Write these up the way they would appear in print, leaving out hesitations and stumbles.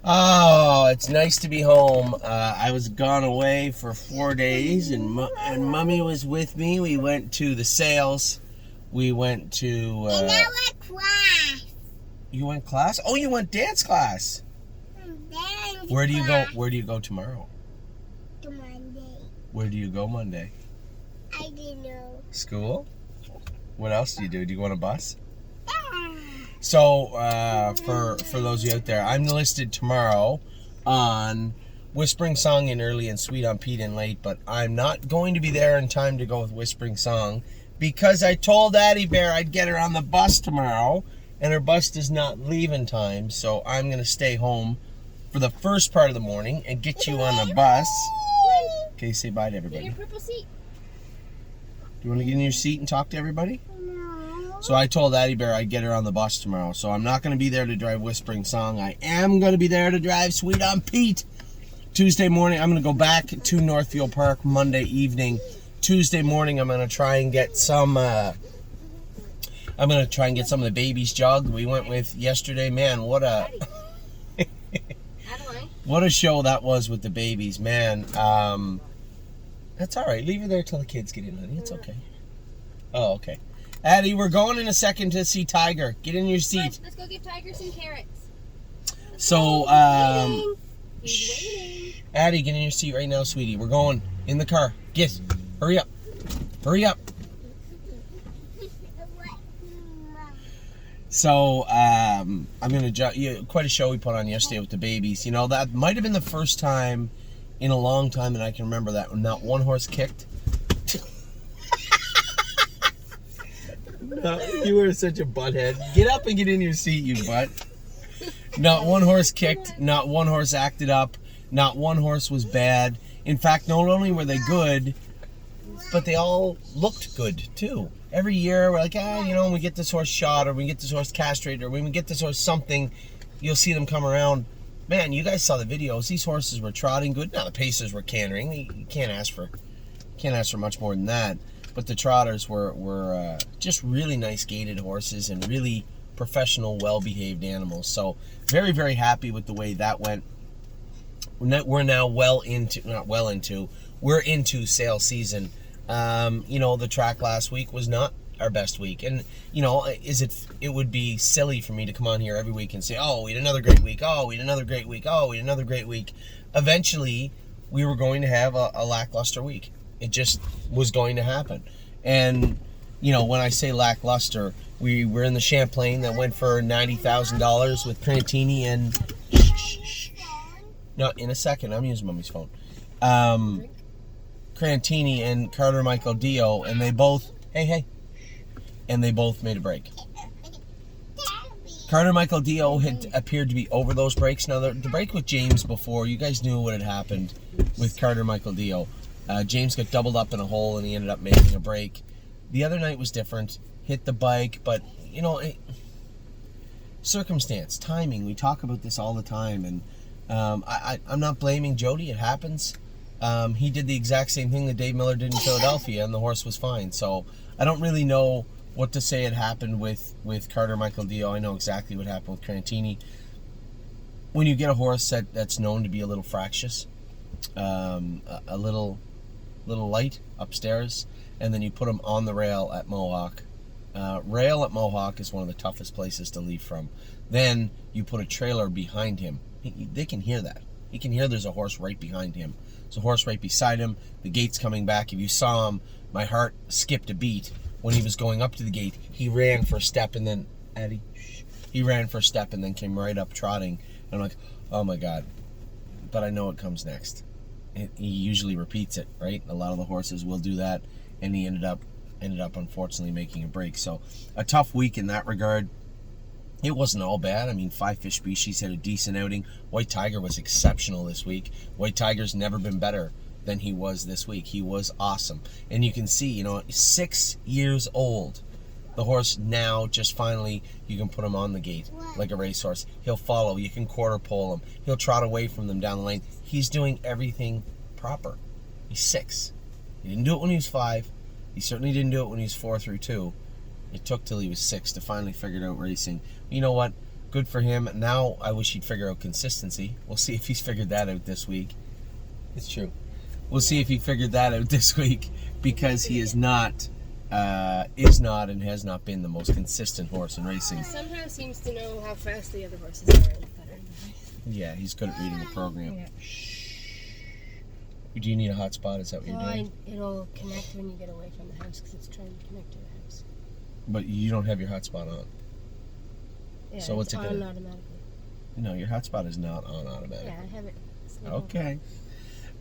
Oh, it's nice to be home. I was gone away for 4 days, and Mummy was with me. We went to the sales. We went to. And I went class. You went class? Oh, you went dance class. Dance Where do you go? class Where do you go tomorrow? to Monday. Where do you go Monday? I didn't know. School. What else do you do? Do you go on a bus? Ah. So, for those of you out there, I'm listed tomorrow on Whispering Song in Early and Sweet on Pete and Late, but I'm not going to be there in time to go with Whispering Song because I told Addie Bear I'd get her on the bus tomorrow, and her bus does not leave in time, so I'm going to stay home for the first part of the morning and get you on the bus. Okay, say bye to everybody. Get your purple seat. Do you want to get in your seat and talk to everybody? No. So I told Addie Bear I'd get her on the bus tomorrow. So I'm not going to be there to drive Whispering Song. I am going to be there to drive Sweet on Pete. Tuesday morning, I'm going to go back to Northfield Park Monday evening. Tuesday morning, I'm going to try and get some. I'm going to try and get some of the babies jogged. We went with yesterday. Man, what a what a show that was with the babies, man. That's all right. Leave her there till the kids get in, honey. It's okay. Oh, okay. Addie, we're going in a second to see Tiger. Get in your seat. Let's go give Tiger some carrots. So, He's waiting. Addie, get in your seat right now, sweetie. We're going in the car. Get. Hurry up. Hurry up. So, I'm going to quite a show we put on yesterday with the babies. You know, that might have been the first time in a long time that I can remember that not one horse kicked. No, you were such a butthead. Get up and get in your seat, you butt. Not one horse kicked. Not one horse acted up. Not one horse was bad. In fact, not only were they good, but they all looked good, too. Every year, we're like, when we get this horse shot, or we get this horse castrated, or when we get this horse something, you'll see them come around. Man, you guys saw the videos. These horses were trotting good. Now the pacers were cantering. You can't ask for much more than that. But the trotters were just really nice gaited horses and really professional, well-behaved animals. So very, very happy with the way that went. We're now we're into sale season. The track last week was not our best week. And, it would be silly for me to come on here every week and say, oh, we had another great week. Oh, we had another great week. Oh, we had another great week. Eventually, we were going to have a lackluster week. It just was going to happen. And, when I say lackluster, we were in the Champlain that went for $90,000 with Crantini and... No, in a second. I'm using Mommy's phone. Crantini and Carter Michael Dio, and they both... Hey. And they both made a break. Carter Michael Dio had appeared to be over those breaks. Now, the break with James before, you guys knew what had happened with Carter Michael Dio. James got doubled up in a hole, and he ended up making a break. The other night was different. Hit the bike, but, circumstance, timing. We talk about this all the time, and I'm not blaming Jody. It happens. He did the exact same thing that Dave Miller did in Philadelphia, and the horse was fine. So I don't really know what to say had happened with Carter Michael Dio. I know exactly what happened with Crantini. When you get a horse that's known to be a little fractious, a little light upstairs, and then you put him on the rail at Mohawk. Rail at Mohawk is one of the toughest places to leave from. Then you put a trailer behind him. They can hear that. He can hear there's a horse right behind him. There's a horse right beside him. The gate's coming back. If you saw him, my heart skipped a beat. When he was going up to the gate, he ran for a step and then, Eddie, he ran for a step and then came right up trotting. And I'm like, oh my God. But I know what comes next. He usually repeats it, right? A lot of the horses will do that. And he ended up unfortunately making a break. So a tough week in that regard. It wasn't all bad. I mean, Five Fish Species had a decent outing. White Tiger was exceptional this week. White Tiger's never been better than he was this week. He was awesome. And you can see, 6 years old. The horse now just finally, you can put him on the gate like a racehorse. He'll follow. You can quarter pole him. He'll trot away from them down the lane. He's doing everything proper. He's 6. He didn't do it when he was 5. He certainly didn't do it when he was 4 through 2. It took till he was 6 to finally figure out racing. You know what? good for him. Now I wish he'd figure out consistency. We'll see if he's figured that out this week. It's true. We'll see if he figured that out this week, because he is not and has not been the most consistent horse in racing. He somehow seems to know how fast the other horses are better. Yeah, he's good at reading the program. Yeah. Do you need a hotspot? Is that what you're doing? It'll connect when you get away from the house because it's trying to connect to the house. But you don't have your hotspot on. Yeah, So what's it's it on gonna- automatically. No, your hotspot is not on automatic. Yeah, I have it. Okay.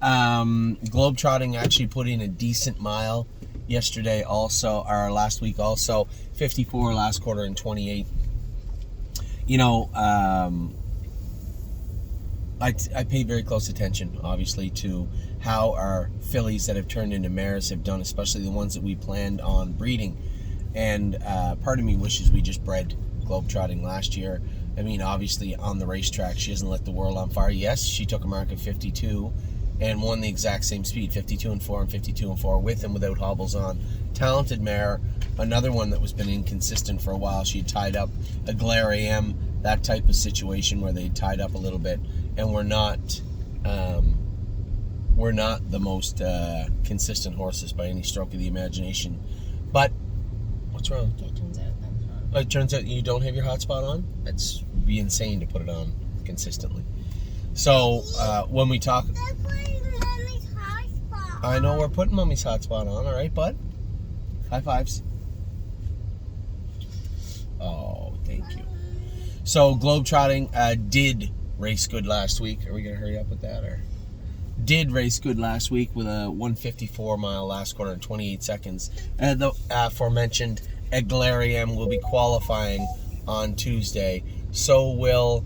Globetrotting actually put in a decent mile yesterday also, or last week also. 54 last quarter and 28. You know, I pay very close attention, obviously, to how our fillies that have turned into mares have done, especially the ones that we planned on breeding. And part of me wishes we just bred Globetrotting last year. I mean, obviously, on the racetrack, she hasn't lit the world on fire. Yes, she took a mark of 52 and won the exact same speed, 52 and 4 and 52 and 4, with and without hobbles on. Talented mare. Another one that was been inconsistent for a while. She had tied up a Glare AM, that type of situation where they tied up a little bit, and we're not the most consistent horses by any stroke of the imagination. But what's wrong? Okay, it turns out that's wrong. It turns out you don't have your hotspot on? It'd be insane to put it on consistently. So, when we talk... They're putting Mommy's hotspot. I know we're putting Mommy's hotspot on, all right, bud? High fives. Oh, thank you. So, Globetrotting did race good last week. Are we going to hurry up with that? Or did race good last week with a 154 mile last quarter in 28 seconds. The aforementioned Eglarium will be qualifying on Tuesday. So will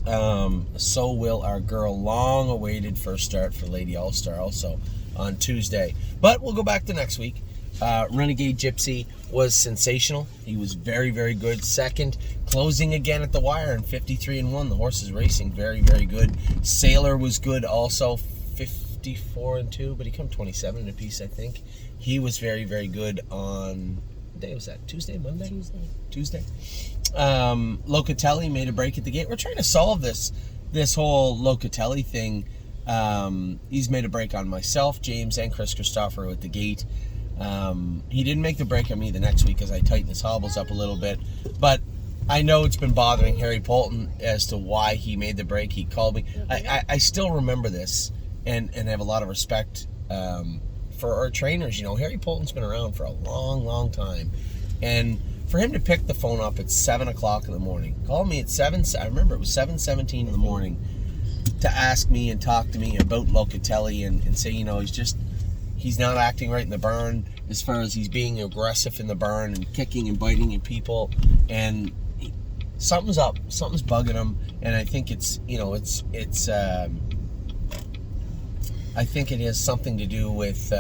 our girl long-awaited first start for Lady All-Star also on Tuesday. But we'll go back to next week. Renegade Gypsy was sensational. He was very, very good. Second, closing again at the wire in 53 and 1. The horse is racing very, very good. Sailor was good also, 54 and 2, but he come 27 and a piece, I think. He was very, very good on, what day was that? Tuesday, Monday? Tuesday. Locatelli made a break at the gate. We're trying to solve this whole Locatelli thing. He's made a break on myself, James, and Chris Christopher at the gate. He didn't make the break on me the next week because I tightened his hobbles up a little bit. But I know it's been bothering Harry Poulton as to why he made the break. He called me. I still remember this and have a lot of respect for our trainers. You know, Harry Poulton's been around for a long, long time. And for him to pick the phone up at 7 o'clock in the morning, call me at 7, I remember it was 7:17 in the morning, to ask me and talk to me about Locatelli and say, you know, he's not acting right in the burn as far as he's being aggressive in the burn and kicking and biting at people, and something's up, something's bugging him, and I think it's I think it has something to do with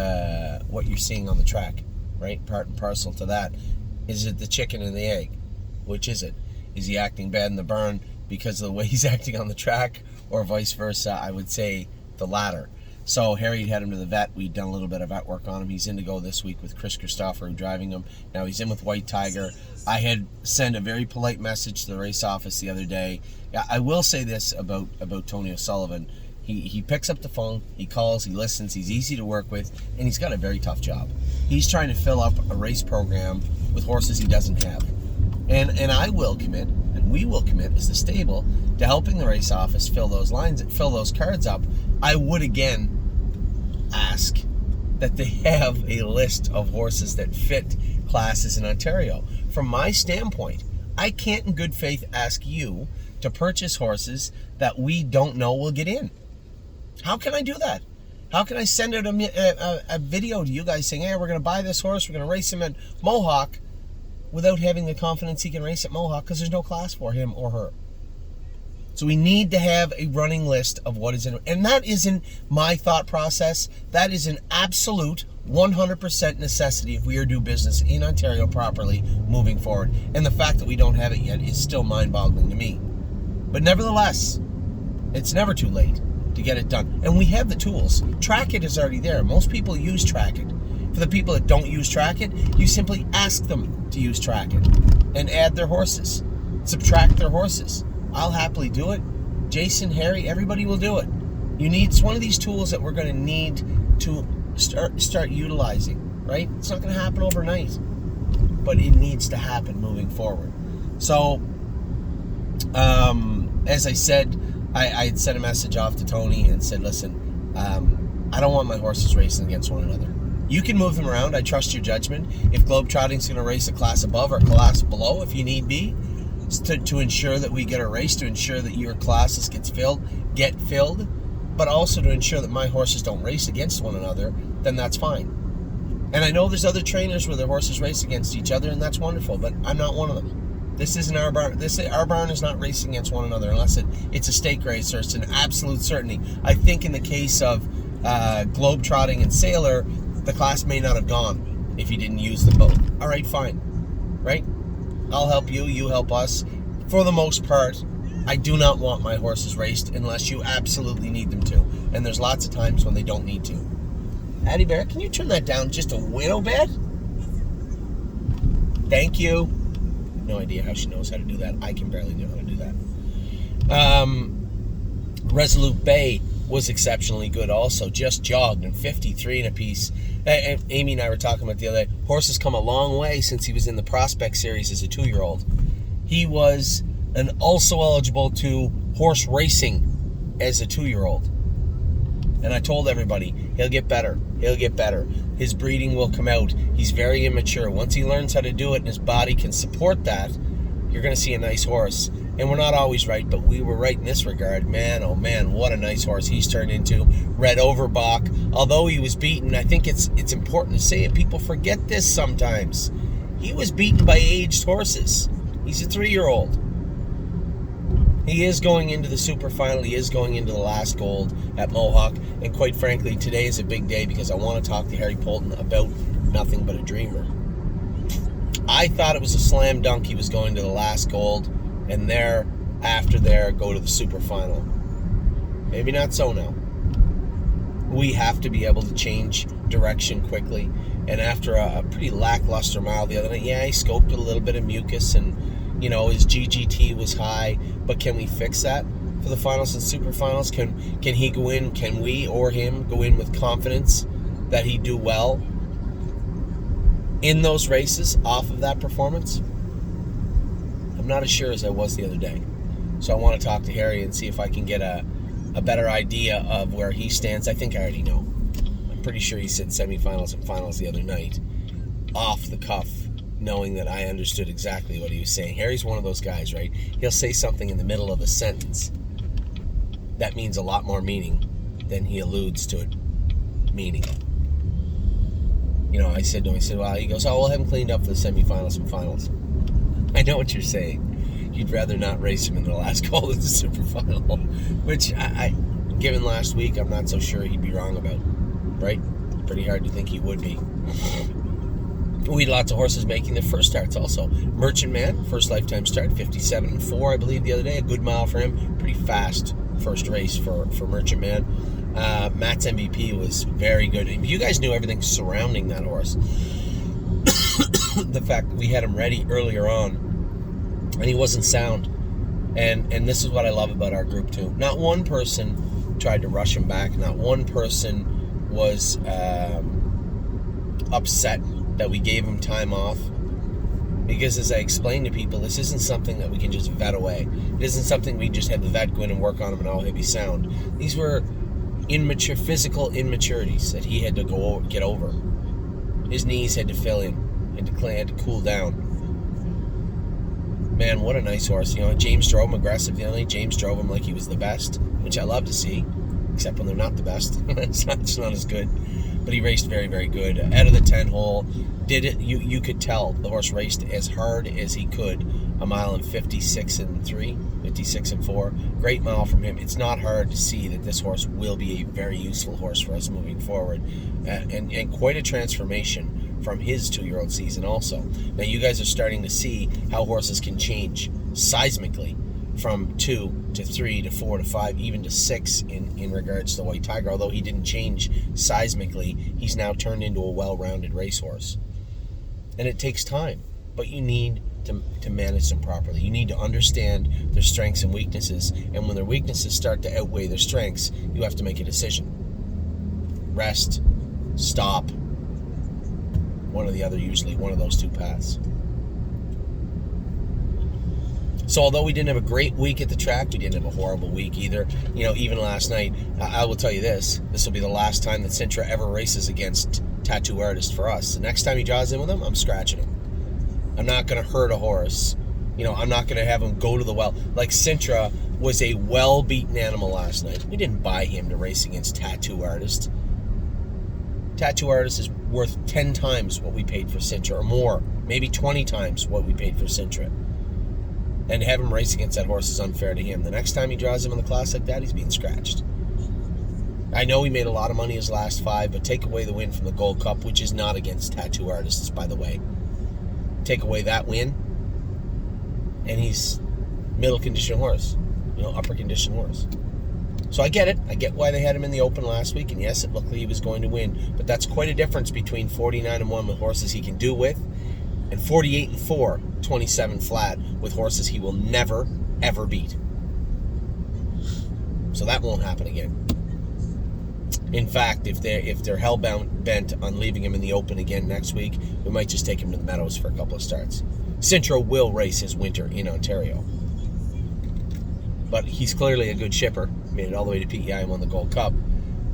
what you're seeing on the track, right? Part and parcel to that. Is it the chicken and the egg? Which is it? Is he acting bad in the burn because of the way he's acting on the track, or vice versa? I would say the latter. So Harry had him to the vet. We'd done a little bit of vet work on him. He's in to go this week with Chris Christopher driving him. Now he's in with White Tiger. I had sent a very polite message to the race office the other day. Yeah, I will say this about Tony O'Sullivan. He picks up the phone, he calls, he listens, he's easy to work with, and he's got a very tough job. He's trying to fill up a race program with horses he doesn't have. And I will commit, and we will commit as the stable, to helping the race office fill those lines, fill those cards up. I would again ask that they have a list of horses that fit classes in Ontario. From my standpoint, I can't in good faith ask you to purchase horses that we don't know will get in. How can I do that? How can I send out a video to you guys saying, hey, we're going to buy this horse, we're going to race him at Mohawk, without having the confidence he can race at Mohawk, because there's no class for him or her. So we need to have a running list of what is in it. And that isn't my thought process. That is an absolute 100% necessity if we are to do business in Ontario properly moving forward. And the fact that we don't have it yet is still mind-boggling to me. But nevertheless, it's never too late to get it done. And we have the tools. Track It is already there. Most people use Track It. For the people that don't use Track It, you simply ask them to use Track It and add their horses. subtract their horses. I'll happily do it. Jason, Harry, everybody will do it. It's one of these tools that we're going to need to start utilizing, right? It's not going to happen overnight, but it needs to happen moving forward. So, as I said, I had sent a message off to Tony and said, listen, I don't want my horses racing against one another. You can move them around. I trust your judgment. If Globetrotting's going to race a class above or a class below, if you need be, to ensure that we get a race, to ensure that your classes get filled, but also to ensure that my horses don't race against one another, then that's fine. And I know there's other trainers where their horses race against each other, and that's wonderful, but I'm not one of them. This isn't our barn. Our barn is not racing against one another unless it's a stake race or it's an absolute certainty. I think in the case of Globetrotting and Sailor, the class may not have gone if you didn't use them both. All right, fine. Right? I'll help you, you help us. For the most part, I do not want my horses raced unless you absolutely need them to. And there's lots of times when they don't need to. Addie Bear, can you turn that down just a little bit? Thank you. No idea how she knows how to do that. I can barely know how to do that. Resolute Bay was exceptionally good also. Just jogged and 53 and a piece. And Amy and I were talking about the other day. Horse has come a long way since he was in the Prospect Series as a 2-year-old. He was also eligible to horse racing as a 2-year-old. And I told everybody, he'll get better. He'll get better. His breeding will come out. He's very immature. Once he learns how to do it and his body can support that, you're going to see a nice horse. And we're not always right, but we were right in this regard. Man, oh man, what a nice horse he's turned into. Red Overbach. Although he was beaten, I think it's important to say it. People forget this sometimes. He was beaten by aged horses. He's a 3-year-old. He is going into the super final. He is going into the last gold at Mohawk. And quite frankly, today is a big day because I want to talk to Harry Polton about Nothing But a Dreamer. I thought it was a slam dunk he was going to the last gold, and after there, go to the super final. Maybe not so now. We have to be able to change direction quickly. And after a pretty lackluster mile the other night, yeah, he scoped a little bit of mucus and, his GGT was high, but can we fix that for the finals and super finals? Can he go in, can we or him go in with confidence that he'd do well in those races off of that performance? I'm not as sure as I was the other day. So I want to talk to Harry and see if I can get a better idea of where he stands. I think I already know. I'm pretty sure he said semifinals and finals the other night off the cuff, knowing that I understood exactly what he was saying. Harry's one of those guys, right? He'll say something in the middle of a sentence that means a lot more meaning than he alludes to it meaning. I said to him, well, he goes, oh, we'll have him cleaned up for the semifinals and finals. I know what you're saying. You'd rather not race him in the last call than the super final, which I given last week, I'm not so sure he'd be wrong about, right? Pretty hard to think he would be. We had lots of horses making their first starts also. Merchant Man, first lifetime start, 57-4, I believe, the other day. A good mile for him. Pretty fast first race for Merchant Man. Matt's MVP was very good. You guys knew everything surrounding that horse. The fact that we had him ready earlier on, and he wasn't sound. And this is what I love about our group too. Not one person tried to rush him back. Not one person was upset that we gave him time off. Because as I explained to people, this isn't something that we can just vet away. It isn't something we just had the vet go in and work on him and he'll be sound. These were physical immaturities that he had to get over. His knees had to fill in, had to cool down. Man, what a nice horse. James drove him aggressive the other night. James drove him like he was the best, which I love to see, except when they're not the best. It's not as good. But he raced very, very good. Out of the 10 hole, did it. You could tell the horse raced as hard as he could. A mile in 56-3, 56-4. Great mile from him. It's not hard to see that this horse will be a very useful horse for us moving forward. And quite a transformation from his 2-year-old season also. Now you guys are starting to see how horses can change seismically from 2 to 3 to 4 to 5, even to 6 in regards to the White Tiger. Although he didn't change seismically, he's now turned into a well-rounded racehorse. And it takes time, but you need to manage them properly. You need to understand their strengths and weaknesses, and when their weaknesses start to outweigh their strengths, you have to make a decision. Rest, stop, one or the other, usually one of those two paths. So although we didn't have a great week at the track, we didn't have a horrible week either. Even last night, I will tell you this will be the last time that Sintra ever races against Tattoo Artist for us. The next time he draws in with him, I'm scratching him. I'm not going to hurt a horse. I'm not going to have him go to the well. Like, Sintra was a well-beaten animal last night. We didn't buy him to race against Tattoo Artist. Tattoo Artist is worth 10 times what we paid for Sintra, or more, maybe 20 times what we paid for Sintra. And to have him race against that horse is unfair to him. The next time he draws him in the class like that, he's being scratched. I know he made a lot of money his last 5, but take away the win from the Gold Cup, which is not against Tattoo Artists, by the way. Take away that win, and he's middle condition horse, upper condition horse. So I get it. I get why they had him in the Open last week, and yes, it looked like he was going to win, but that's quite a difference between 49-1 with horses he can do with, and 48-4, 27 flat with horses he will never, ever beat. So that won't happen again. In fact, if they're hell-bent on leaving him in the Open again next week, we might just take him to the Meadows for a couple of starts. Sintra will race his winter in Ontario. But he's clearly a good shipper. Made it all the way to PEI and won the Gold Cup.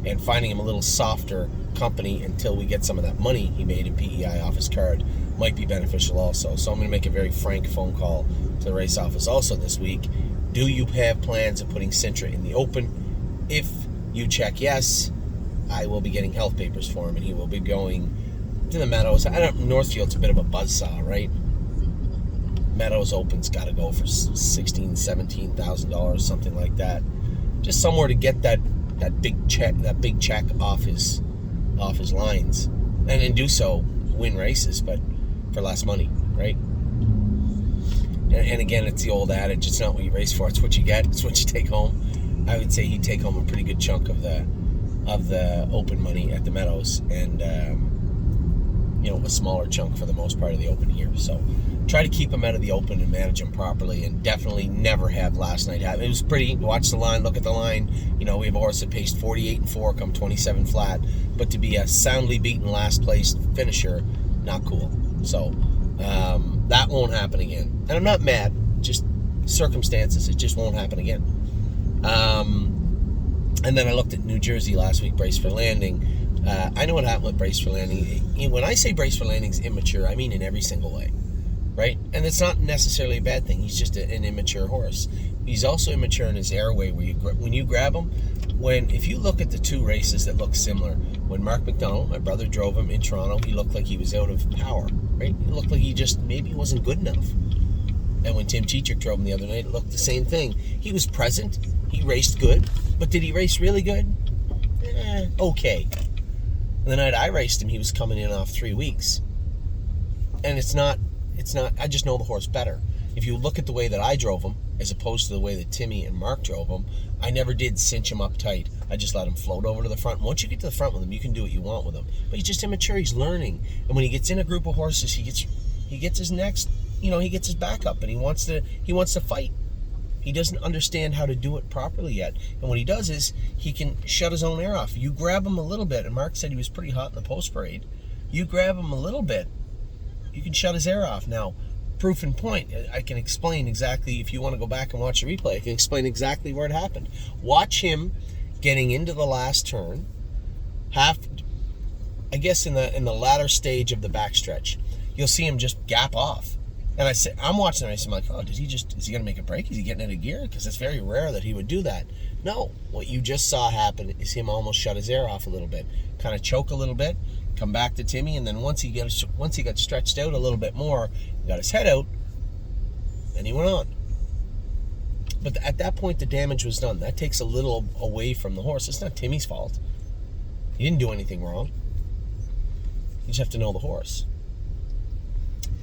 And finding him a little softer company until we get some of that money he made in PEI off his card might be beneficial also. So I'm going to make a very frank phone call to the race office also this week. Do you have plans of putting Sintra in the Open? If you check yes, I will be getting health papers for him, and he will be going to the Meadows. Northfield's a bit of a buzzsaw, right? Meadows Open's got to go for $16,000, $17,000, something like that. Just somewhere to get that big check off his lines, and do so, win races, but for less money, right? And again, it's the old adage: it's not what you race for, it's what you get, it's what you take home. I would say he'd take home a pretty good chunk of the Open money at the Meadows, and a smaller chunk for the most part of the Open here. So try to keep him out of the Open and manage him properly, and definitely never have last night happen. It was pretty. Watch the line, look at the line. We have a horse that paced 48-4, come 27 flat, but to be a soundly beaten last place finisher, not cool. So that won't happen again. And I'm not mad, just circumstances. It just won't happen again. And then I looked at New Jersey last week, Brace for Landing. I know what happened with Brace for Landing. When I say Brace for Landing's immature, I mean in every single way, right? And it's not necessarily a bad thing. He's just an immature horse. He's also immature in his airway, when you grab him. If you look at the two races that look similar, when Mark McDonald, my brother, drove him in Toronto, he looked like he was out of power, right? He looked like he just maybe wasn't good enough. And when Tim Cheechuk drove him the other night, it looked the same thing. He was present. He raced good. But did he race really good? Okay. And the night I raced him, he was coming in off 3 weeks. And it's not, I just know the horse better. If you look at the way that I drove him, as opposed to the way that Timmy and Mark drove him, I never did cinch him up tight. I just let him float over to the front. Once you get to the front with him, you can do what you want with him. But he's just immature. He's learning. And when he gets in a group of horses, he gets his next, he gets his back up, and he wants to fight. He doesn't understand how to do it properly yet. And what he does is he can shut his own air off. You grab him a little bit, and Mark said he was pretty hot in the post parade. You grab him a little bit, you can shut his air off. Now, proof in point, I can explain exactly, if you want to go back and watch the replay, I can explain exactly where it happened. Watch him getting into the last turn, I guess in the latter stage of the backstretch. You'll see him just gap off. And I'm watching the race, I'm like, oh, is he going to make a break? Is he getting out of gear? Because it's very rare that he would do that. No, what you just saw happen is him almost shut his air off a little bit, kind of choke a little bit, come back to Timmy, and then once he got stretched out a little bit more, he got his head out, and he went on. But at that point, the damage was done. That takes a little away from the horse. It's not Timmy's fault. He didn't do anything wrong. You just have to know the horse.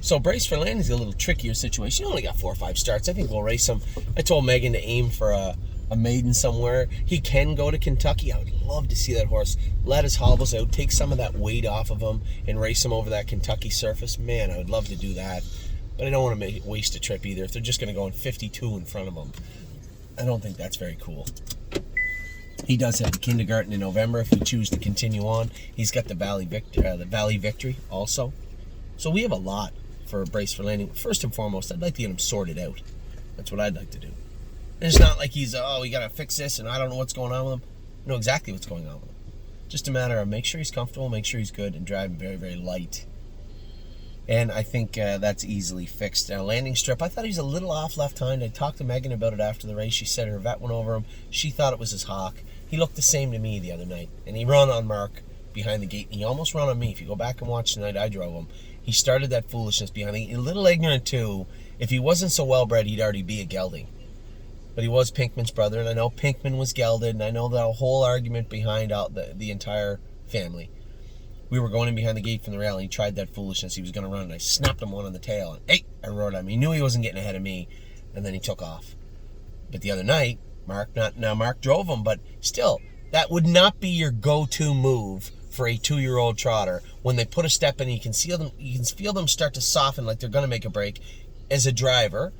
So Brace for Landing's a little trickier situation. He only got 4 or 5 starts. I think we'll race him. I told Megan to aim for a maiden somewhere. He can go to Kentucky. I would love to see that horse let his hobbles out, take some of that weight off of him, and race him over that Kentucky surface. Man, I would love to do that. but I don't want to waste a trip either. If they're just going to go in 52 in front of them, I don't think that's very cool. He does have the kindergarten in November if we choose to continue on. He's got the Valley Victory also. So we have a lot for a brace for landing. First and foremost, I'd like to get him sorted out. That's what I'd like to do. And it's not like he's, we got to fix this and I don't know what's going on with him. I know exactly what's going on with him. Just a matter of make sure he's comfortable, make sure he's good, and drive him very, very light. And I think that's easily fixed. Now, landing strip, I thought he was a little off left hind. I talked to Megan about it after the race. She said her vet went over him. She thought it was his hock. He looked the same to me the other night. And he ran on Mark behind the gate. And he almost ran on me. If you go back and watch the night I drove him, he started that foolishness behind the gate. A little ignorant, too. If he wasn't so well-bred, he'd already be a gelding. But he was Pinkman's brother. And I know Pinkman was gelded. And I know that whole argument behind the entire family. We were going in behind the gate from the rail, and he tried that foolishness. He was going to run, and I snapped him one on the tail. And, hey, I roared at him. He knew he wasn't getting ahead of me, and then he took off. But the other night, Mark drove him, but still, that would not be your go-to move for a 2-year-old trotter. When they put a step in, you can feel them start to soften like they're going to make a break. As a driver,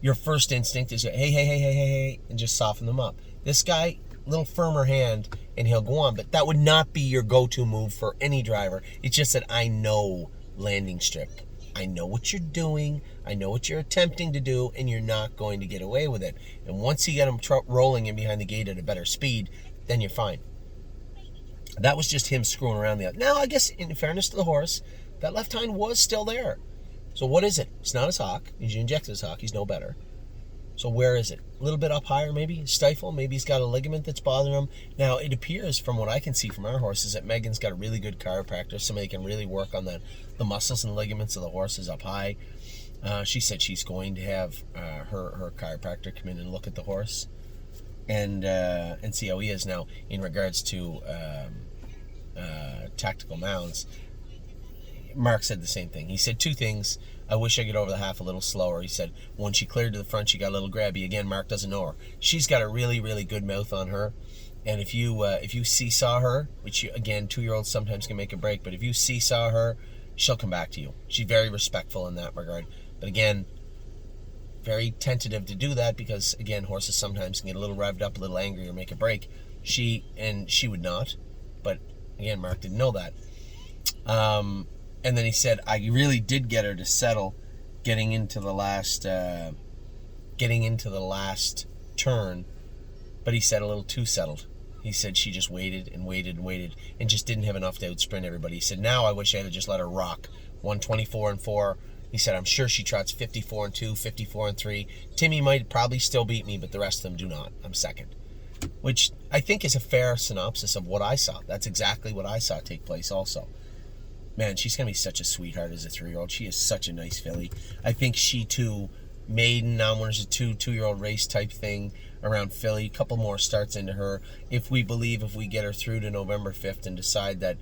your first instinct is, hey, and just soften them up. This guy, little firmer hand, and he'll go on. But that would not be your go-to move for any driver. It's just that I know landing strip. I know what you're doing. I know what you're attempting to do, and you're not going to get away with it. And once you get him rolling in behind the gate at a better speed, then you're fine. That was just him screwing around the other. Now, I guess, in fairness to the horse, that left hind was still there. So what is it? It's not his hock. He's injected his hock. He's no better. So where is it? A little bit up higher, maybe? Stifle? Maybe he's got a ligament that's bothering him. Now, it appears, from what I can see from our horses, that Megan's got a really good chiropractor, somebody can really work on the muscles and ligaments of the horses up high. She said she's going to have her chiropractor come in and look at the horse and see how he is. Now, in regards to tactical mounts, Mark said the same thing. He said two things. I wish I could over the half a little slower. He said when she cleared to the front, she got a little grabby. Again, Mark doesn't know her. She's got a really, really good mouth on her. And if you seesaw her, which, again, 2-year-olds sometimes can make a break, but if you seesaw her, she'll come back to you. She's very respectful in that regard. But again, very tentative to do that because, again, horses sometimes can get a little revved up, a little angry, or make a break. She would not. But, again, Mark didn't know that. And then he said, I really did get her to settle getting into the last turn, but he said a little too settled. He said she just waited and waited and waited and just didn't have enough to outsprint everybody. He said, now I wish I had just let her rock. 124-4. He said, I'm sure she trots 54-2, 54-3. Timmy might probably still beat me, but the rest of them do not. I'm second. Which I think is a fair synopsis of what I saw. That's exactly what I saw take place also. Man, she's going to be such a sweetheart as a 3-year-old. She is such a nice filly. I think she, too, maiden, now when there's a 2-year-old race type thing around filly, a couple more starts into her. If we get her through to November 5th and decide that,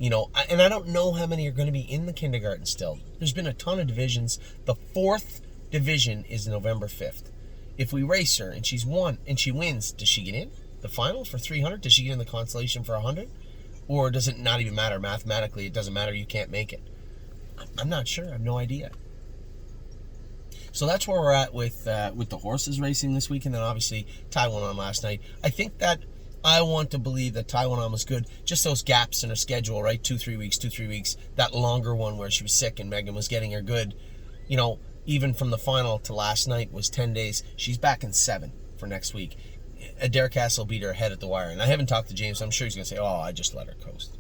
and I don't know how many are going to be in the kindergarten still. There's been a ton of divisions. The 4th division is November 5th. If we race her and she's won and she wins, does she get in the final for 300? Does she get in the consolation for 100? Or does it not even matter mathematically? It doesn't matter. You can't make it. I'm not sure. I have no idea. So that's where we're at with the horses racing this week. And then obviously Taiwan on last night. I think that I want to believe that Taiwan on was good. Just those gaps in her schedule, right? 2-3 weeks. That longer one where she was sick and Megan was getting her good. Even from the final to last night was 10 days. She's back in 7 for next week. Adair Castle beat her ahead at the wire. And I haven't talked to James. I'm sure he's going to say, I just let her coast.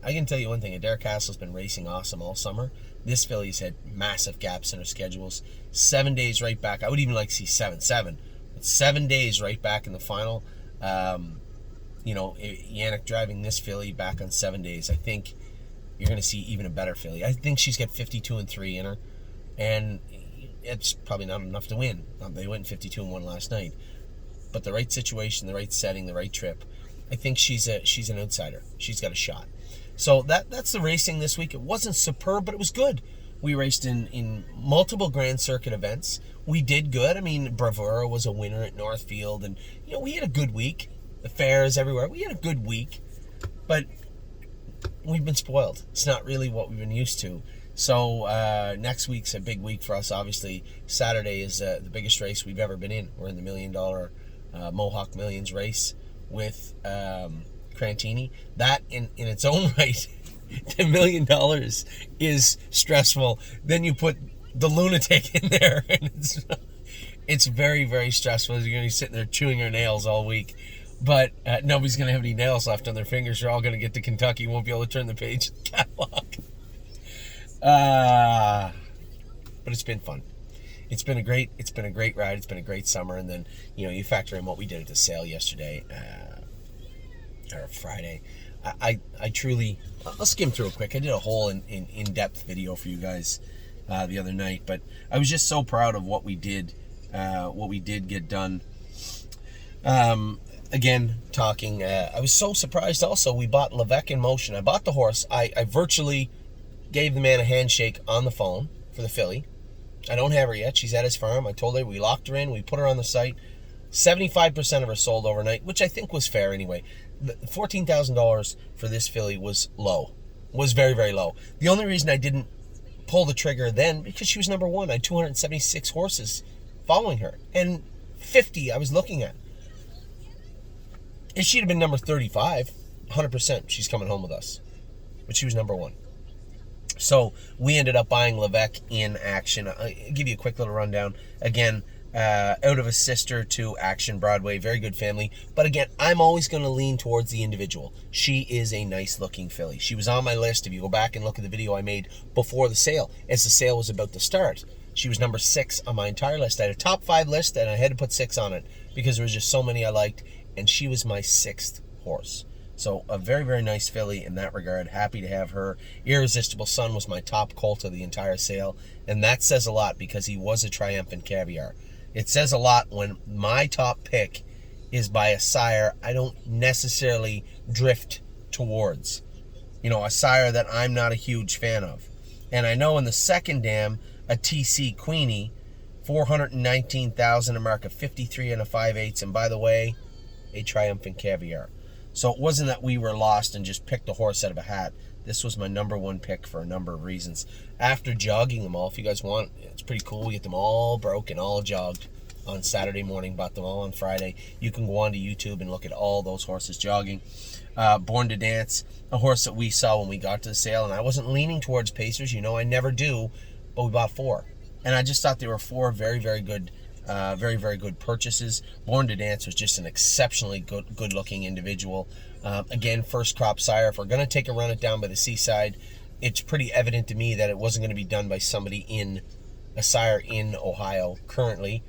I can tell you one thing. Adair Castle's been racing awesome all summer. This filly's had massive gaps in her schedules. 7 days right back. I would even like to see 7-7. But 7 days right back in the final. Yannick driving this filly back on 7 days. I think you're going to see even a better filly. I think she's got 52-3 in her. And it's probably not enough to win. They went 52-1 last night. But the right situation, the right setting, the right trip, I think she's an outsider. She's got a shot. So that's the racing this week. It wasn't superb, but it was good. We raced in multiple Grand Circuit events. We did good. I mean, Bravura was a winner at Northfield, and we had a good week. The fairs everywhere. We had a good week, but we've been spoiled. It's not really what we've been used to. So next week's a big week for us. Obviously, Saturday is the biggest race we've ever been in. We're in the $1 million Mohawk Millions race with Crantini. That in its own right, the $1 million is stressful. Then you put the lunatic in there, and it's very, very stressful. You're going to be sitting there chewing your nails all week. But nobody's going to have any nails left on their fingers. You're all going to get to Kentucky. Won't be able to turn the page of the catalog. But it's been fun. It's been a great ride. It's been a great summer. And then, you factor in what we did at the sale yesterday, or Friday. I truly, I'll skim through it quick. I did a whole in-depth video for you guys the other night, but I was just so proud of what we did get done. Again, talking, I was so surprised also. We bought Levesque in Motion. I bought the horse. I virtually gave the man a handshake on the phone for the filly. I don't have her yet. She's at his farm. I told her, we locked her in. We put her on the site. 75% of her sold overnight, which I think was fair anyway. $14,000 for this filly was low. Was very, very low. The only reason I didn't pull the trigger then, because she was number one. I had 276 horses following her. And 50 I was looking at. If she'd have been number 35, 100% she's coming home with us. But she was number one. So we ended up buying Levesque in Action. I'll give you a quick little rundown. Again, out of a sister to Action Broadway. Very good family. But again, I'm always going to lean towards the individual. She is a nice looking filly. She was on my list. If you go back and look at the video I made before the sale, as the sale was about to start, she was number 6 on my entire list. I had a top 5 list and I had to put 6 on it because there was just so many I liked. And she was my 6th horse. So a very, very nice filly in that regard. Happy to have her. Irresistible Sun was my top colt of the entire sale. And that says a lot because he was a Triumphant Caviar. It says a lot when my top pick is by a sire I don't necessarily drift towards. A sire that I'm not a huge fan of. And I know in the second dam, a TC Queenie, 419,000, a mark of 53 and a 5/8. And by the way, a Triumphant Caviar. So it wasn't that we were lost and just picked a horse out of a hat. This was my number one pick for a number of reasons. After jogging them all, if you guys want, it's pretty cool. We get them all broke and all jogged on Saturday morning. Bought them all on Friday. You can go onto YouTube and look at all those horses jogging. Born to Dance, a horse that we saw when we got to the sale. And I wasn't leaning towards pacers. I never do. But we bought 4. And I just thought they were 4 very, very good very, very good purchases. Born to Dance was just an exceptionally good-looking individual. Again, first crop sire. If we're going to take a run it down by the seaside, it's pretty evident to me that it wasn't going to be done by somebody a sire in Ohio currently.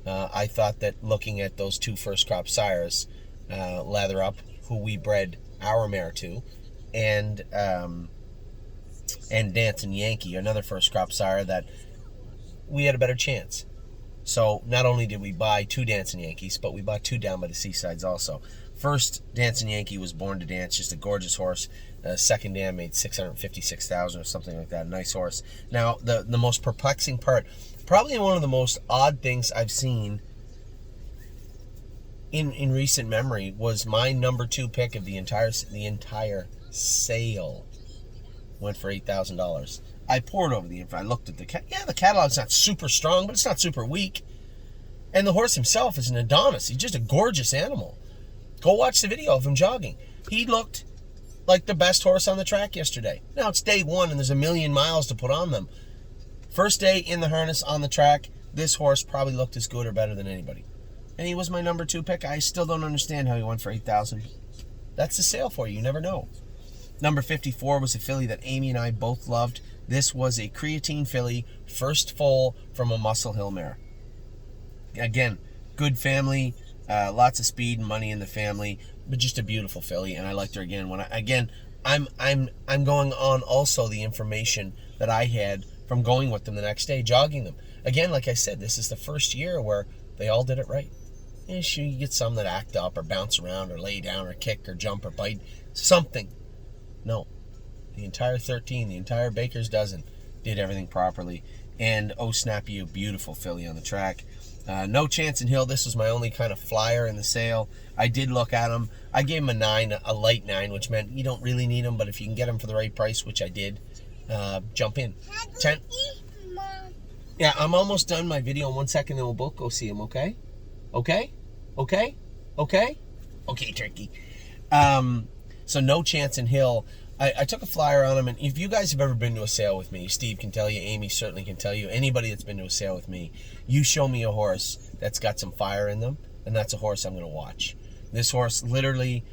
I thought that looking at those 2 first crop sires, Lather Up, who we bred our mare to, and Dancing Yankee, another first crop sire, that we had a better chance. So not only did we buy 2 Dancing Yankees, but we bought 2 down by the seasides also. First Dancing Yankee was Born to Dance, just a gorgeous horse. Second dam made 656,000 or something like that. Nice horse. Now the most perplexing part, probably one of the most odd things I've seen in recent memory, was my number 2 pick of the entire sale went for $8,000. I poured over the info. I looked at the catalog's not super strong, but it's not super weak. And the horse himself is an Adonis. He's just a gorgeous animal. Go watch the video of him jogging. He looked like the best horse on the track yesterday. Now it's day 1 and there's a million miles to put on them. First day in the harness on the track, this horse probably looked as good or better than anybody. And he was my number 2 pick. I still don't understand how he went for $8,000. That's the sale for you. You never know. Number 54 was a filly that Amy and I both loved. This was a creatine filly, first foal from a Muscle Hill mare. Again, good family, lots of speed and money in the family, but just a beautiful filly, and I liked her again. I'm going on also the information that I had from going with them the next day, jogging them. Again, like I said, this is the first year where they all did it right. Yeah, sure, you get some that act up or bounce around or lay down or kick or jump or bite, something. No. The entire 13, the entire Baker's dozen did everything properly. And oh snap, you, beautiful filly on the track. No Chance in Hill. This was my only kind of flyer in the sale. I did look at him. I gave him a 9, a light 9, which meant you don't really need him, but if you can get him for the right price, which I did, jump in. How do 10. you eat, Mom? Yeah, I'm almost done my video in 1 second, then we'll both go see him, okay? Okay? Okay? Okay? Okay, turkey. So No Chance in Hill. I took a flyer on him, and if you guys have ever been to a sale with me, Steve can tell you, Amy certainly can tell you, anybody that's been to a sale with me, you show me a horse that's got some fire in them, and that's a horse I'm going to watch. This horse literally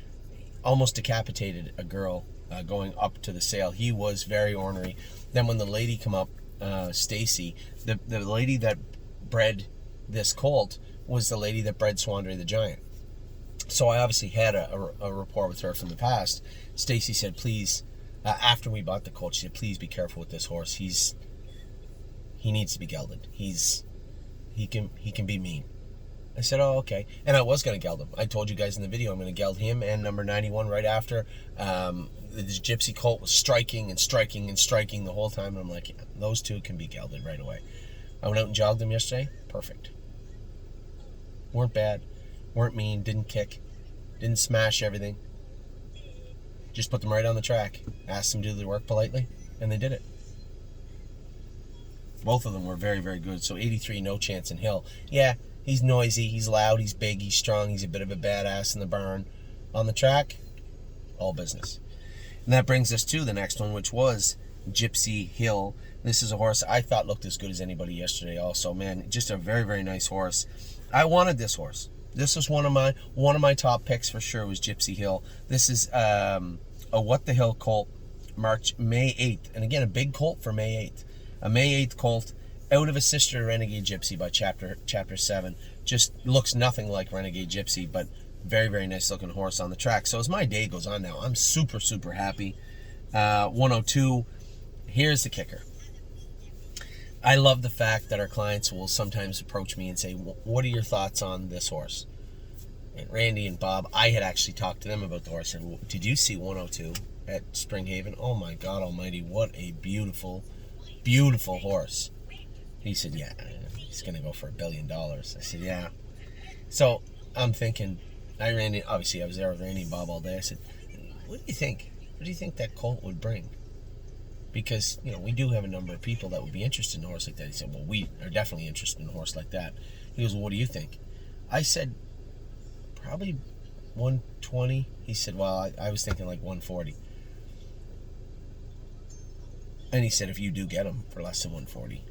almost decapitated a girl going up to the sale. He was very ornery. Then when the lady come up, Stacy, the lady that bred this colt was the lady that bred Swandre the Giant. So I obviously had a rapport with her from the past. Stacy said, please, after we bought the colt, she said, please be careful with this horse. He needs to be gelded. He can be mean. I said, oh, okay. And I was going to geld him. I told you guys in the video I'm going to geld him and number 91 right after. This gypsy colt was striking and striking and striking the whole time. And I'm like, yeah, those two can be gelded right away. I went out and jogged them yesterday. Perfect. Weren't bad. Weren't mean. Didn't kick. Didn't smash everything. Just put them right on the track. Asked them to do the work politely. And they did it. Both of them were very, very good. So 83, No Chance in Hill. Yeah, he's noisy. He's loud. He's big. He's strong. He's a bit of a badass in the barn. On the track, all business. And that brings us to the next one, which was Gypsy Hill. This is a horse I thought looked as good as anybody yesterday also. Man, just a very, very nice horse. I wanted this horse. This was one of my top picks for sure, was Gypsy Hill. This is a What the Hill colt, May 8th. And again, a big colt for May 8th. A May 8th colt out of a sister to Renegade Gypsy by chapter 7. Just looks nothing like Renegade Gypsy, but very, very nice looking horse on the track. So as my day goes on now, I'm super, super happy. 102, here's the kicker. I love the fact that our clients will sometimes approach me and say, what are your thoughts on this horse? And Randy and Bob, I had actually talked to them about the horse. And did you see 102 at Springhaven? Oh my God almighty, what a beautiful, beautiful horse. He said, yeah, he's going to go for $1 billion. I said, yeah. So I'm thinking, obviously I was there with Randy and Bob all day. I said, what do you think? What do you think that colt would bring? Because, we do have a number of people that would be interested in a horse like that. He said, well, we are definitely interested in a horse like that. He goes, well, what do you think? I said, probably 120. He said, well, I was thinking like 140. And he said, if you do get him for less than 140, you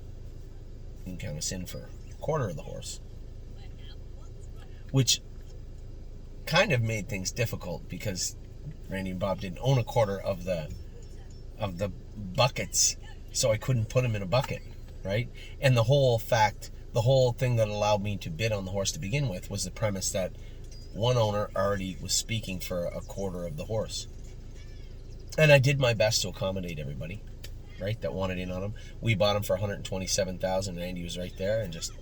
can count us in for a quarter of the horse. Which kind of made things difficult because Randy and Bob didn't own a quarter of the buckets, so I couldn't put him in a bucket, right? And the whole thing that allowed me to bid on the horse to begin with was the premise that one owner already was speaking for a quarter of the horse. And I did my best to accommodate everybody, right, that wanted in on him. We bought him for $127,000, and Randy was right there and just,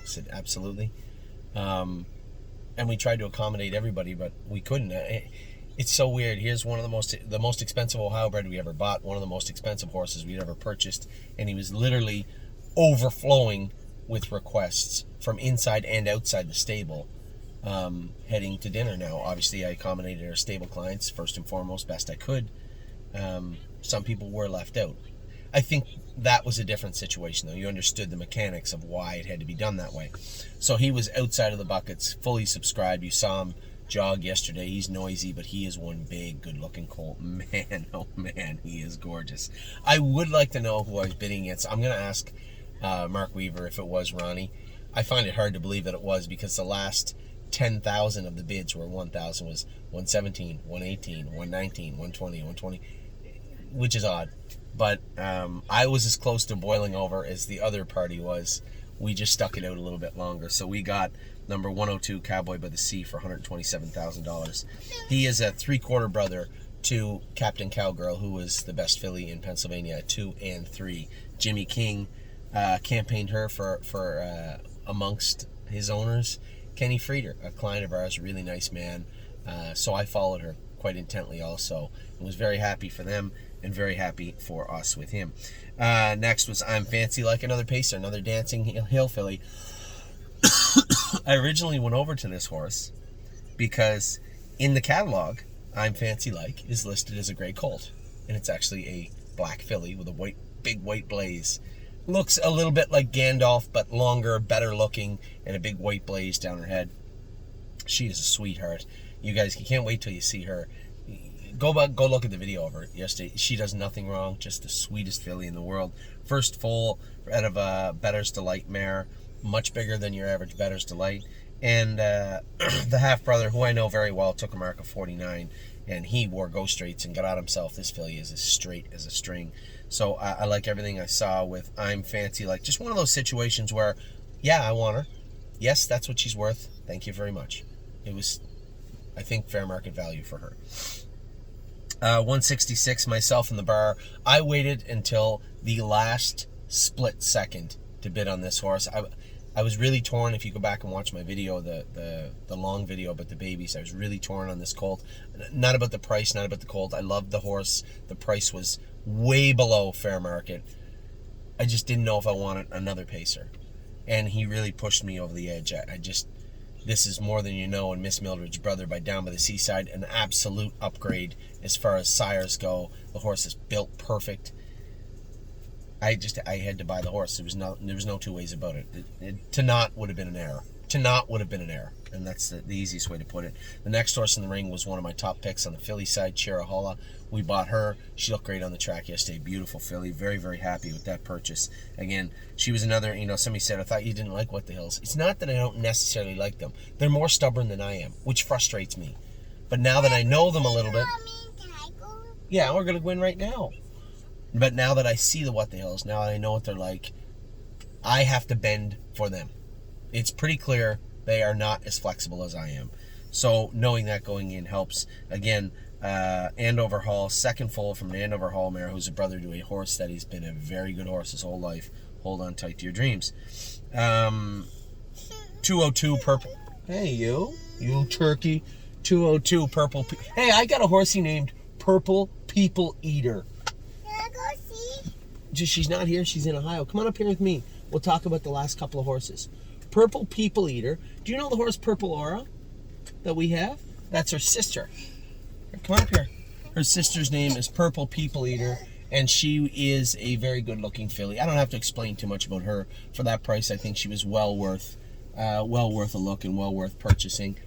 said absolutely. And we tried to accommodate everybody, but we couldn't. It's so weird. Here's one of the most expensive Ohio bred we ever bought, one of the most expensive horses we'd ever purchased, and he was literally overflowing with requests from inside and outside the stable, heading to dinner now. Obviously, I accommodated our stable clients first and foremost, best I could. Some people were left out. I think that was a different situation, though. You understood the mechanics of why it had to be done that way. So he was outside of the buckets, fully subscribed. You saw him jog yesterday. He's noisy, but he is one big, good-looking colt. Man, oh man, he is gorgeous. I would like to know who I was bidding against. I'm going to ask Mark Weaver if it was Ronnie. I find it hard to believe that it was because the last 10,000 of the bids were 1,000 was 117, 118, 119, 120, 120, which is odd. But I was as close to boiling over as the other party was. We just stuck it out a little bit longer. So we got number 102, Cowboy by the Sea, for $127,000. He is a three-quarter brother to Captain Cowgirl, who was the best filly in Pennsylvania at 2 and 3. Jimmy King campaigned her for amongst his owners. Kenny Frieder, a client of ours, a really nice man. So I followed her quite intently also, and was very happy for them and very happy for us with him. Next was I'm Fancy Like, another pacer, another dancing hill filly. I originally went over to this horse because in the catalog, I'm Fancy Like is listed as a gray colt, and it's actually a black filly with a big white blaze. Looks a little bit like Gandalf, but longer, better looking, and a big white blaze down her head. She is a sweetheart. You guys, you can't wait till you see her. Go look at the video of her yesterday. She does nothing wrong. Just the sweetest filly in the world. First foal out of a Better's Delight mare. Much bigger than your average Better's Delight. And the half-brother, who I know very well, took a mark of 49. And he wore go straights and got out himself. This filly is as straight as a string. So I like everything I saw with I'm Fancy. Like, just one of those situations where, yeah, I want her. Yes, that's what she's worth. Thank you very much. It was, I think, fair market value for her. 166, myself in the bar. I waited until the last split second to bid on this horse. I was really torn. If you go back and watch my video, the long video about the babies, I was really torn on this colt. Not about the price, not about the colt. I loved the horse. The price was way below fair market. I just didn't know if I wanted another pacer. And he really pushed me over the edge. This is More Than You Know and Miss Mildred's Brother by Down by the Seaside. An absolute upgrade as far as sires go. The horse is built perfect. I had to buy the horse. There was no two ways about it. To not would have been an error. To not would have been an error. And that's the easiest way to put it. The next horse in the ring was one of my top picks on the filly side, Chirahola. We bought her. She looked great on the track yesterday. Beautiful filly. Very, very happy with that purchase. Again, she was another, somebody said, I thought you didn't like What the Hills. It's not that I don't necessarily like them. They're more stubborn than I am, which frustrates me. But now that I know them a little bit, yeah, we're going to win right now. But now that I see the What the Hills, now that I know what they're like, I have to bend for them. It's pretty clear they are not as flexible as I am. So knowing that going in helps. Again, Andover Hall, second foal from an Andover Hall mare who's a brother to a horse that he's been a very good horse his whole life. Hold on tight to your dreams. 202 purple. Hey, you turkey. 202 purple. Hey, I got a horsey named Purple People Eater. She's not here. She's in Ohio. Come on up here with me. We'll talk about the last couple of horses. Purple People Eater. Do you know the horse Purple Aura that we have? That's her sister. Come on up here. Her sister's name is Purple People Eater, and she is a very good-looking filly. I don't have to explain too much about her. For that price, I think she was well worth a look and well worth purchasing.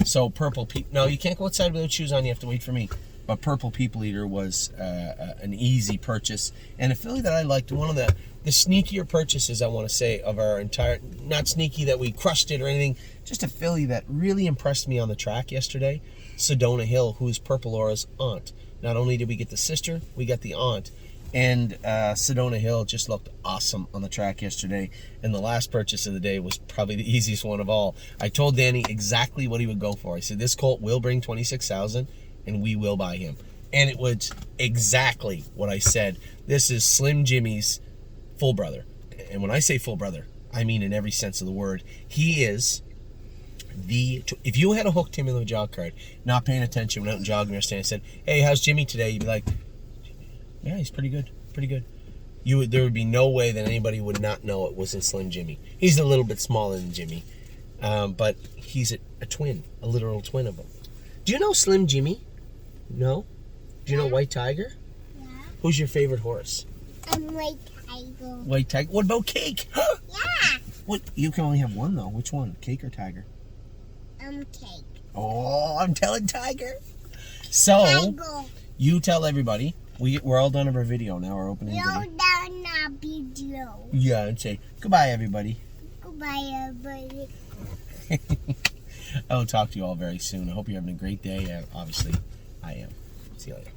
So Purple People... No, you can't go outside without shoes on. You have to wait for me. But Purple People Eater was an easy purchase. And a filly that I liked, one of the sneakier purchases, I want to say, of our entire... Not sneaky that we crushed it or anything. Just a filly that really impressed me on the track yesterday. Sedona Hill, who is Purple Aura's aunt. Not only did we get the sister, we got the aunt. And Sedona Hill just looked awesome on the track yesterday. And the last purchase of the day was probably the easiest one of all. I told Danny exactly what he would go for. I said, this colt will bring $26,000. And we will buy him. And it was exactly what I said. This is Slim Jimmy's full brother. And when I say full brother, I mean in every sense of the word. He is if you had hooked him in the jog cart, not paying attention, went out and jogged and stand and said, hey, how's Jimmy today? You'd be like, yeah, he's pretty good. There would be no way that anybody would not know it wasn't Slim Jimmy. He's a little bit smaller than Jimmy. But he's a twin, a literal twin of him. Do you know Slim Jimmy? No? Do you know White Tiger? Yeah. Who's your favorite horse? White Tiger. White Tiger. What about Cake? Yeah. What? You can only have one, though. Which one? Cake or Tiger? Cake. Oh, I'm telling Tiger. So, Tiger. You tell everybody. We're all done with our video now. We're opening No, video. not video. Yeah, and say goodbye, everybody. Goodbye, everybody. I will talk to you all very soon. I hope you're having a great day. Obviously, I am. See you later.